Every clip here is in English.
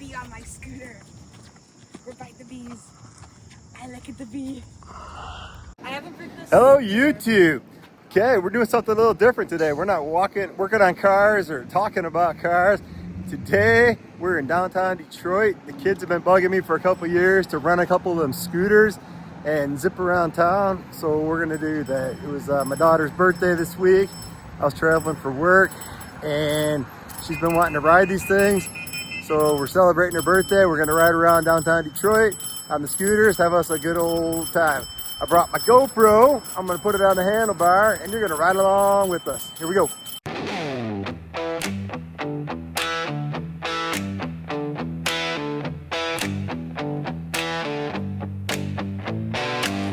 bee on my scooter. We're biting the bees. I look at the bee. I haven't picked this. Hello, YouTube. Okay, we're doing something a little different today. We're not working on cars or talking about cars. Today, we're in downtown Detroit. The kids have been bugging me for a couple years to rent a couple of them scooters and zip around town. So we're gonna do that. It was my daughter's birthday this week. I was traveling for work and she's been wanting to ride these things. So we're celebrating her birthday. We're gonna ride around downtown Detroit on the scooters, have us a good old time. I brought my GoPro. I'm gonna put it on the handlebar and you're gonna ride along with us. Here we go.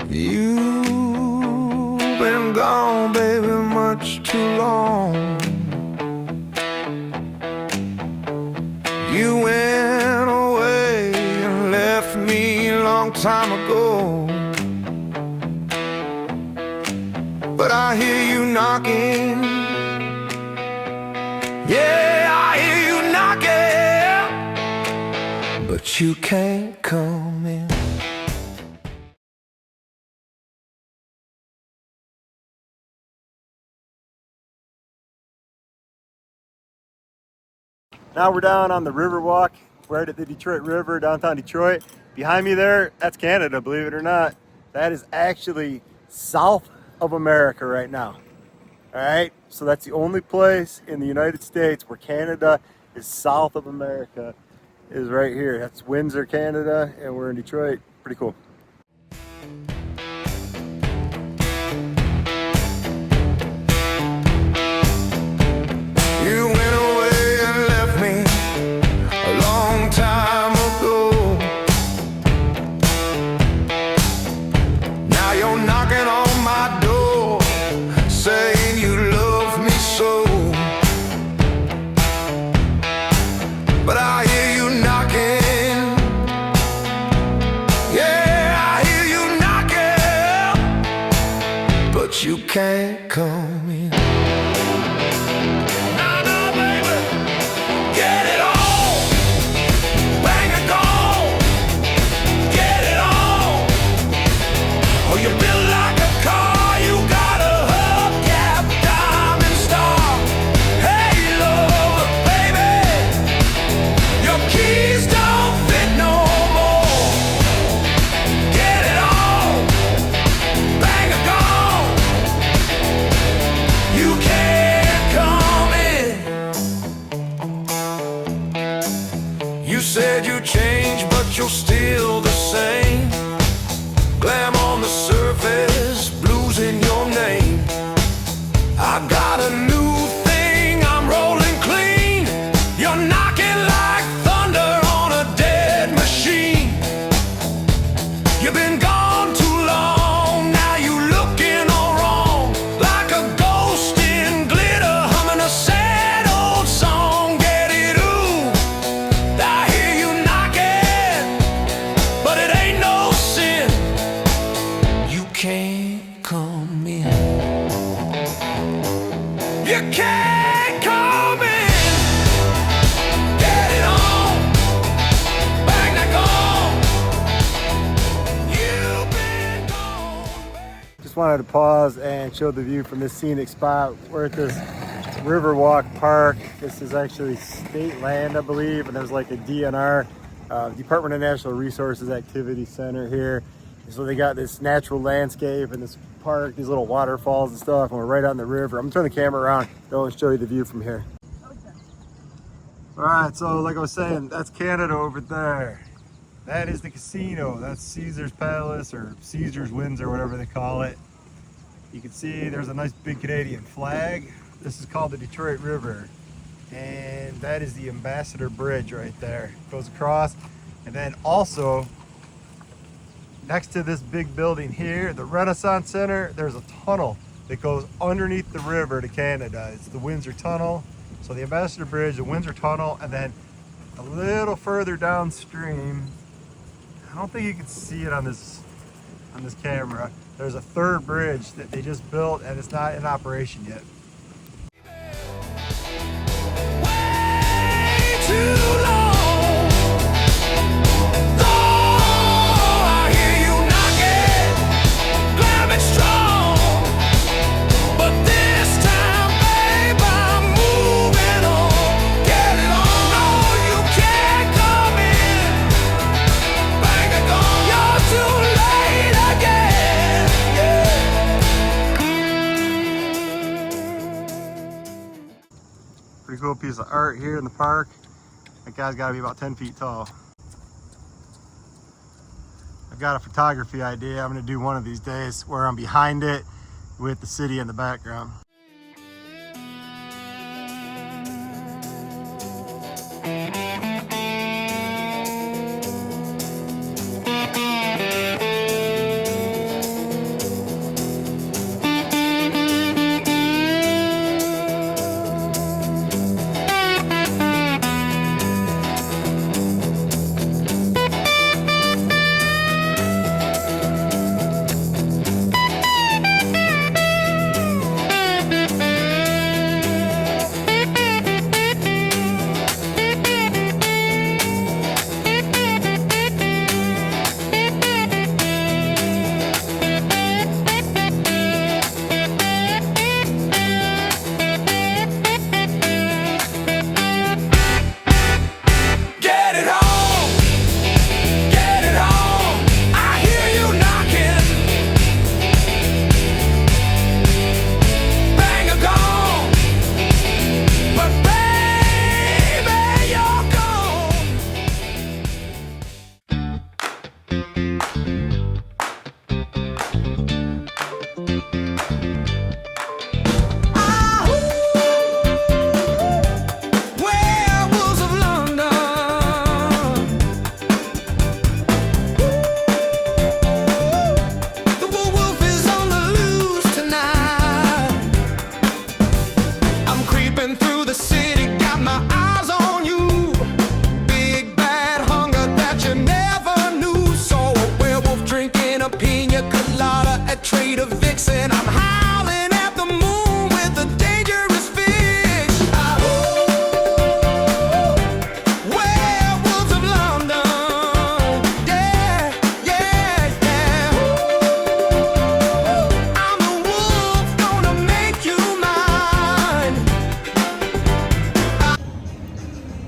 You've been gone, baby, much too long. You went away and left me a long time ago. But I hear you knocking. Yeah, I hear you knocking. But you can't come in. Now we're down on the Riverwalk, right at the Detroit River, downtown Detroit. Behind me there, that's Canada, believe it or not. That is actually south of America right now. All right, so that's the only place in the United States where Canada is south of America, is right here. That's Windsor, Canada, and we're in Detroit. Pretty cool. You went away and left me a long time ago. Now you're knocking on my door, saying you love me so. But I hear you knocking. Yeah, I hear you knocking. But you can't come in. You said you changed, but you're still the same. Glam on the surface, blues in your name. I got a new thing, I'm rolling clean. You're knocking like thunder on a dead machine. You've been gone too long, now you looking all wrong. Like a ghost in glitter, humming a sad old song. Get it, ooh. I hear you knocking, but it ain't no sin. You can't come in. You can't come in. Get it on. Bang that gong. You've been gone. Just wanted to pause and show the view from this scenic spot. We're at this Riverwalk Park. This is actually state land, I believe, and there's like a DNR, Department of Natural Resources Activity Center here. So they got this natural landscape and this park, these little waterfalls and stuff, and we're right on the river. I'm gonna turn the camera around and show you the view from here. All right, so like I was saying, that's Canada over there. That is the casino. That's Caesar's Palace or Caesar's Windsor, whatever they call it. You can see there's a nice big Canadian flag. This is called the Detroit River. And that is the Ambassador Bridge right there. It goes across. And then also, next to this big building here, the Renaissance Center, there's a tunnel that goes underneath the river to Canada. It's the Windsor Tunnel. So the Ambassador Bridge, the Windsor Tunnel, and then a little further downstream, I don't think you can see it on this camera, there's a third bridge that they just built and it's not in operation yet. Way too long. art here in the park. That guy's got to be about 10 feet tall. I've got a photography idea I'm going to do one of these days where I'm behind it with the city in the background.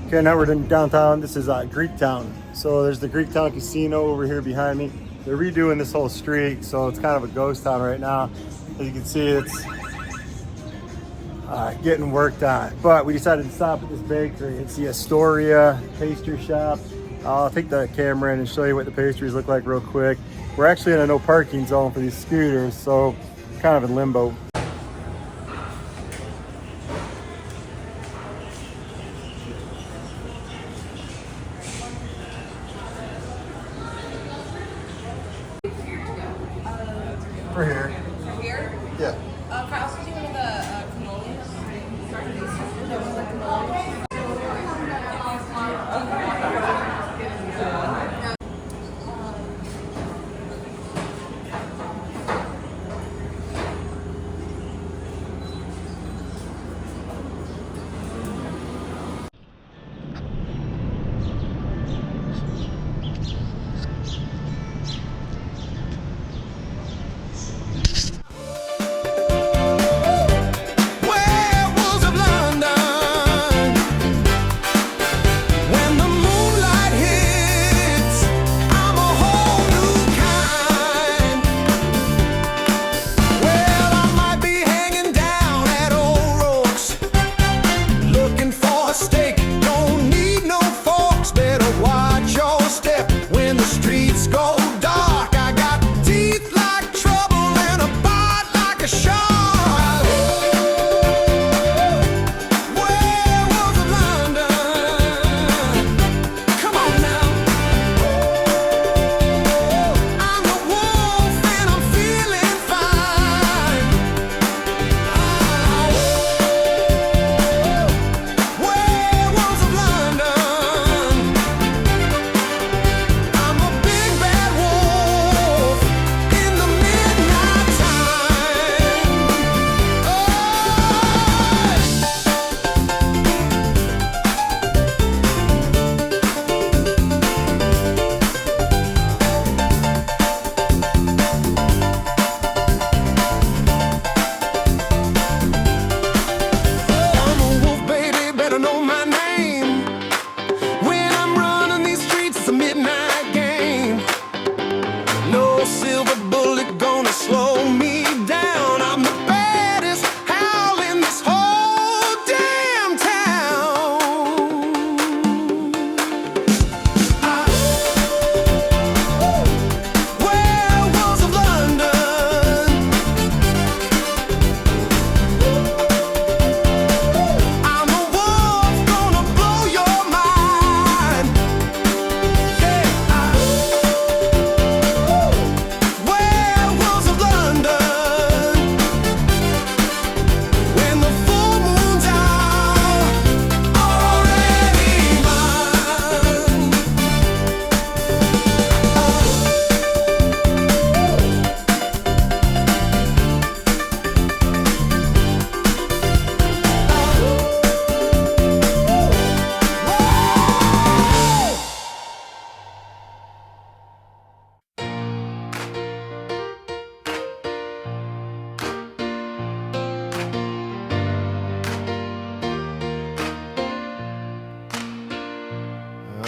Okay, now we're in downtown. This is Greektown. So there's the Greektown Casino over here behind me. They're redoing this whole street, so it's kind of a ghost town right now. As you can see, it's getting worked on. But we decided to stop at this bakery. It's the Astoria Pastry Shop. I'll take the camera in and show you what the pastries look like real quick. We're actually in a no parking zone for these scooters, so kind of in limbo. We're here. Right here? Yeah. Can I also do one of the cannolis? No, one of the cannolis.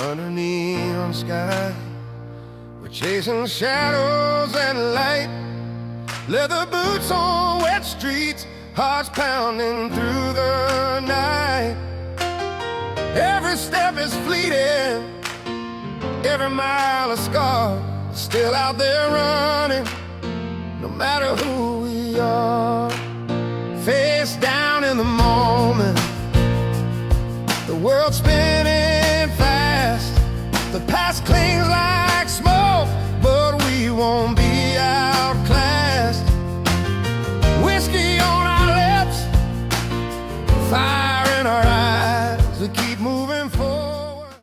under neon sky. We're chasing shadows and light, leather boots on wet streets, hearts pounding through the night. Every step is fleeting, every mile a scar, still out there running, no matter who we are. Face down in the moment, the world's spinning fast. The past clings like smoke, but we won't be outclassed. Whiskey on our lips, fire in our eyes, we keep moving forward.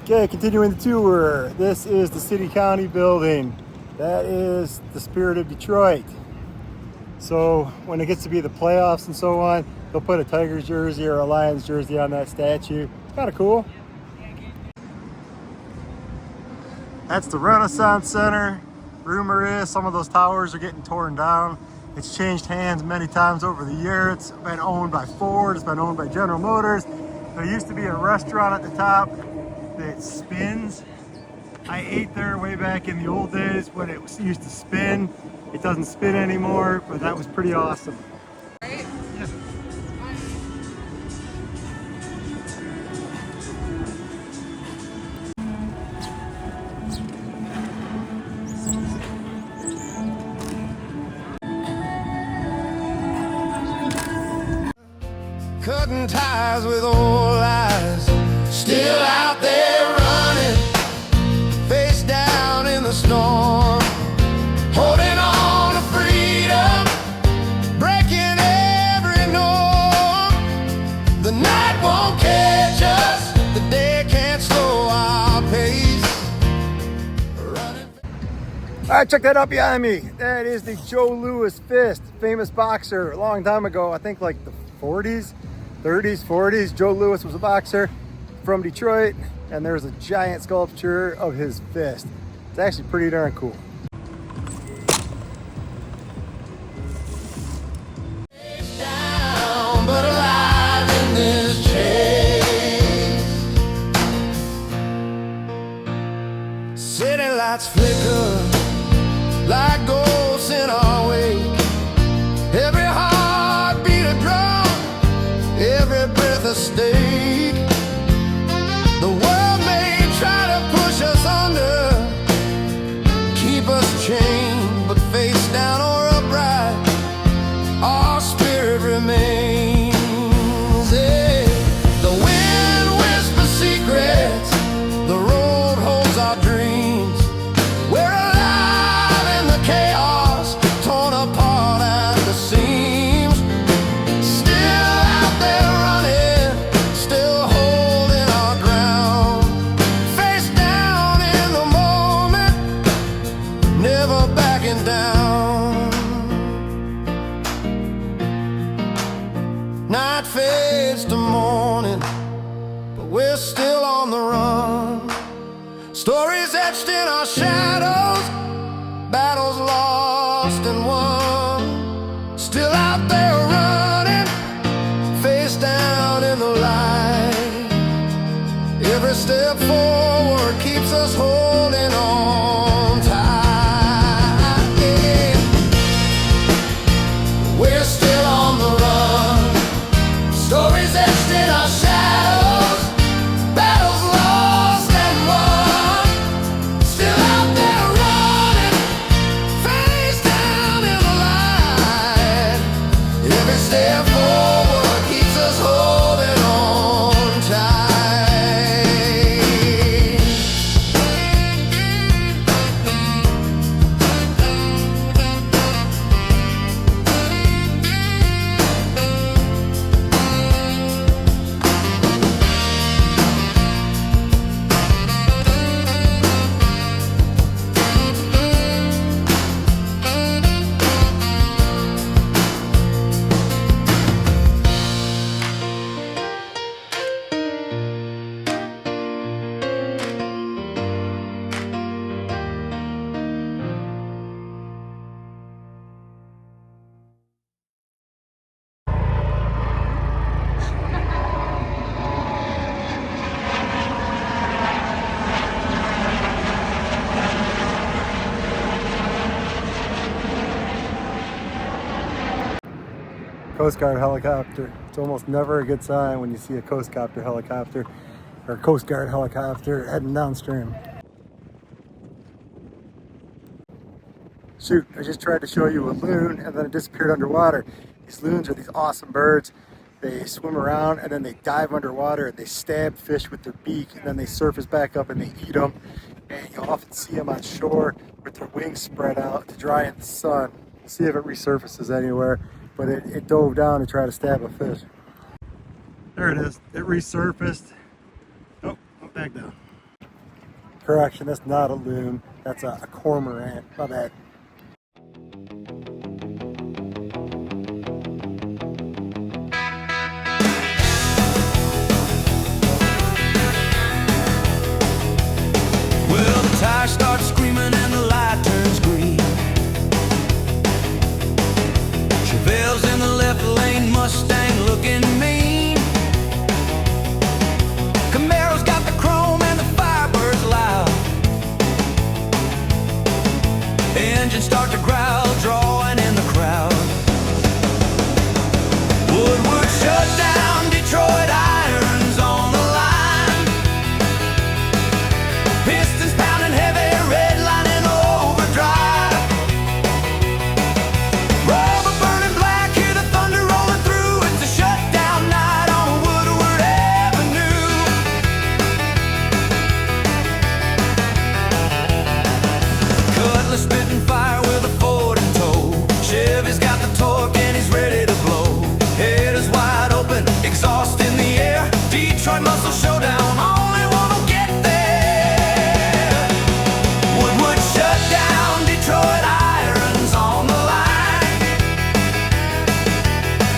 Okay, continuing the tour. This is the City County building. That is the spirit of Detroit. So when it gets to be the playoffs and so on, they'll put a Tigers jersey or a Lions jersey on that statue. Kind of cool. That's the Renaissance Center. Rumor is some of those towers are getting torn down. It's changed hands many times over the year. It's been owned by Ford, it's been owned by General Motors. There used to be a restaurant at the top that spins. I ate there way back in the old days when it used to spin. It doesn't spin anymore, but that was pretty awesome. Right? Yeah. Cutting ties with old lies, still out there running, face down in the storm, holding on to freedom, breaking every norm. The night won't catch us, the day can't slow our pace. All right, check that out behind me. That is the Joe Louis fist, famous boxer a long time ago. I think like the 40s, 30s, 40s. Joe Louis was a boxer from Detroit, and there's a giant sculpture of his fist. It's actually pretty darn cool. Down, but alive in this chase. City lights flicker like ghosts in our wake. Every heartbeat a drum, every breath a stake. The world may try to push us under, keep us chained, but face down or upright, our spirit remains. Yeah. The wind whispers secrets, the road holds our dreams. We're alive in the chaos, torn apart at the seams. Still out there running, still holding our ground. Face down in the moment, never backing down. Night fades to morning, but we're still on the run. Stories etched in our shadows, battles lost and won. Still out there running, face down in the light. Every step forward keeps us holding on tight. Yeah. We're still on the run. Stories etched in our shadows, battles lost and won. Still out there running, face down in the light. Every step forward keeps us holding on tight. Coast Guard helicopter. It's almost never a good sign when you see a Coast Guard helicopter heading downstream. Shoot, I just tried to show you a loon and then it disappeared underwater. These loons are these awesome birds. They swim around and then they dive underwater and they stab fish with their beak and then they surface back up and they eat them. And you'll often see them on shore with their wings spread out to dry in the sun. See if it resurfaces anywhere, but it dove down to try to stab a fish. There it is, it resurfaced. Oh, went back down. Correction, that's not a loon, that's a cormorant, my bad. Well, the tire starts screaming and the light turns green. Chevelles in the left lane, Mustang looking mean. Camaro's got the chrome and the Firebird's loud. Engines start to growl, drawing in the crowd. Woodward shut down, Detroit irons on the line. Pistons pounding heavy, red line in overdrive. Rubber burning black, hear the thunder rolling through. It's a shutdown night on Woodward Avenue. Cutlass spitting fire with a Ford in tow. Chevy's got the torque and he's ready to blow. Head is wide open, exhaust in the air. Detroit muscle showdown, only one will get there. Woodward shut down, Detroit irons on the line.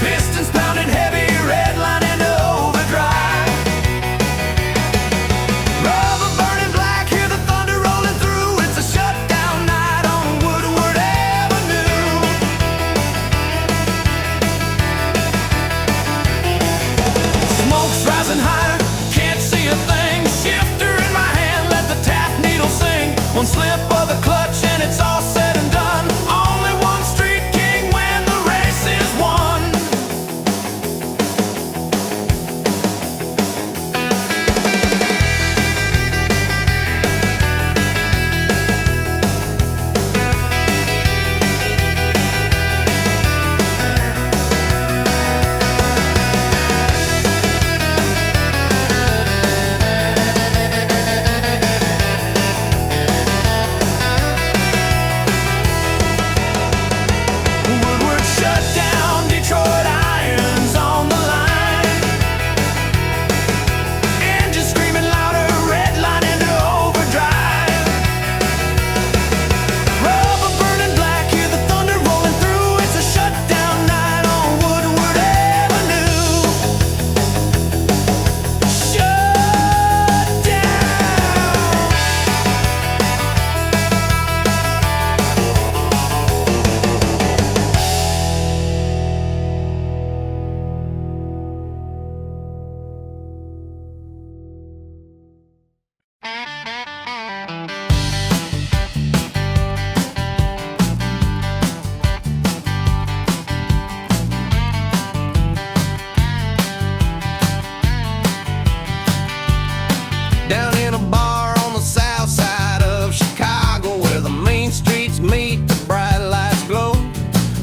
Pistons pounding heavy, red line into overdrive. Rubber burning black, hear the thunder rolling through. It's a shutdown night on Woodward Avenue. Smoke's rising higher, can't see a thing. Shifter in my hand, let the tap needle sing. One slip of the clutch and it's all said and done. Only one street king when the race is won. Woodward shut down, Detroit irons on the line. Engine screaming louder, red line into overdrive. Rubber burning black, hear the thunder rolling through. It's a shutdown night on Woodward Avenue. Shut down. Down in a bar on the south side of Chicago, where the main streets meet, the bright lights glow.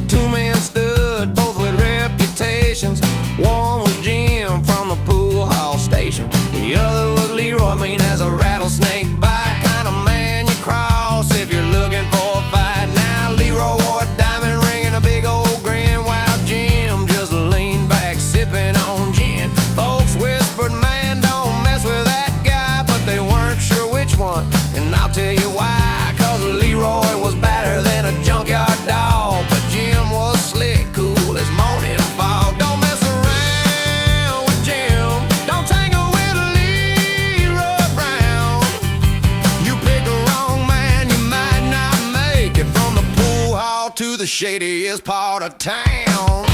Two men stood, both with reputations. One was Jim from the pool hall station. The other was Leroy, mean as a rattlesnake bite. Kind of man you cross if you're looking for a fight. Now Leroy wore a diamond ring and a big old grin, while Jim just leaned back sipping on gin. Folks whispered, man, don't mess with that guy, but they weren't sure which one, and I'll tell you why. Cause Leroy was badder than a junkyard dog, but Jim was slick, cool as morning fog. Don't mess around with Jim, don't tangle with Leroy Brown. You pick the wrong man, you might not make it from the pool hall to the shadiest part of town.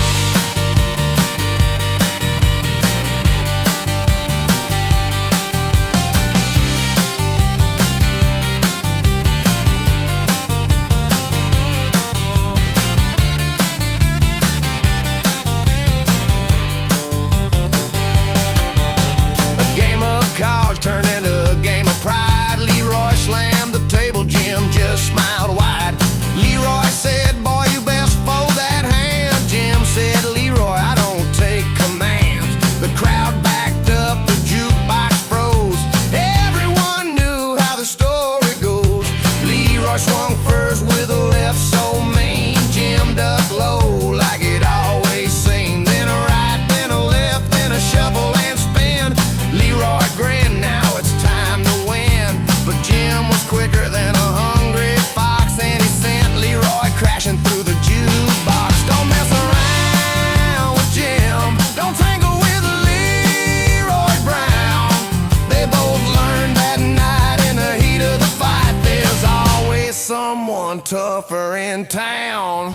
tougher in town.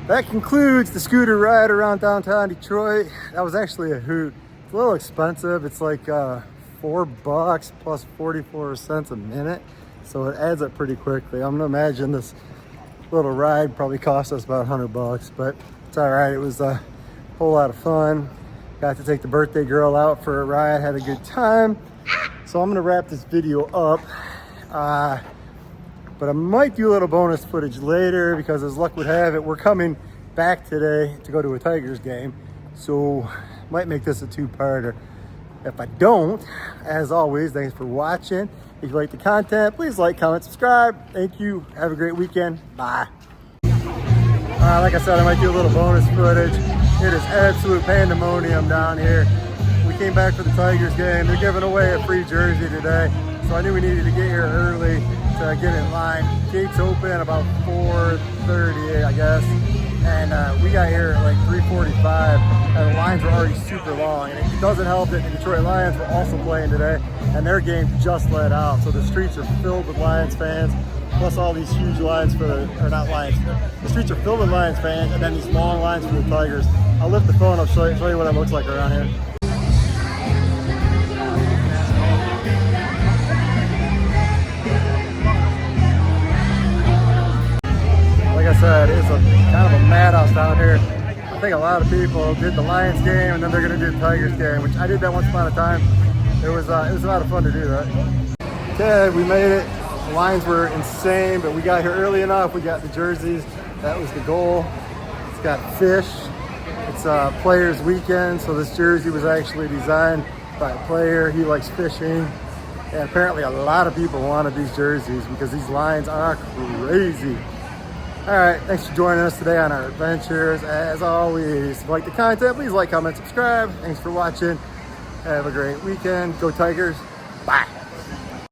That concludes the scooter ride around downtown Detroit. That was actually a hoot. It's a little expensive. It's like $4 plus 44 cents a minute. So it adds up pretty quickly. I'm gonna imagine this little ride probably cost us about $100, but it's all right. It was a whole lot of fun. Got to take the birthday girl out for a ride, had a good time. So I'm gonna wrap this video up. But I might do a little bonus footage later because as luck would have it, we're coming back today to go to a Tigers game. So might make this a two-parter. If I don't, as always, thanks for watching. If you like the content, please like, comment, subscribe. Thank you. Have a great weekend. Bye. Like I said, I might do a little bonus footage. It is absolute pandemonium down here. We came back for the Tigers game. They're giving away a free jersey today. So I knew we needed to get here early to get in line. Gates open about 4:30, I guess. And we got here at like 3:45 and the lines were already super long. And it doesn't help that the Detroit Lions were also playing today and their game just let out. So the streets are filled with Lions fans, plus all these huge lines for the streets are filled with Lions fans and then these long lines for the Tigers. I'll lift the phone up, show you what it looks like around here. Like I said, it's a kind of a madhouse down here. I think a lot of people did the Lions game and then they're going to do the Tigers game, which I did that once upon a time. It was a lot of fun to do that. Okay, we made it. The lines were insane, but we got here early enough. We got the jerseys. That was the goal. It's got fish. It's a player's weekend, so this jersey was actually designed by a player. He likes fishing. And apparently a lot of people wanted these jerseys because these lines are crazy. All right, thanks for joining us today on our adventures. As always, if you like the content, please like, comment, subscribe. Thanks for watching. Have a great weekend. Go Tigers.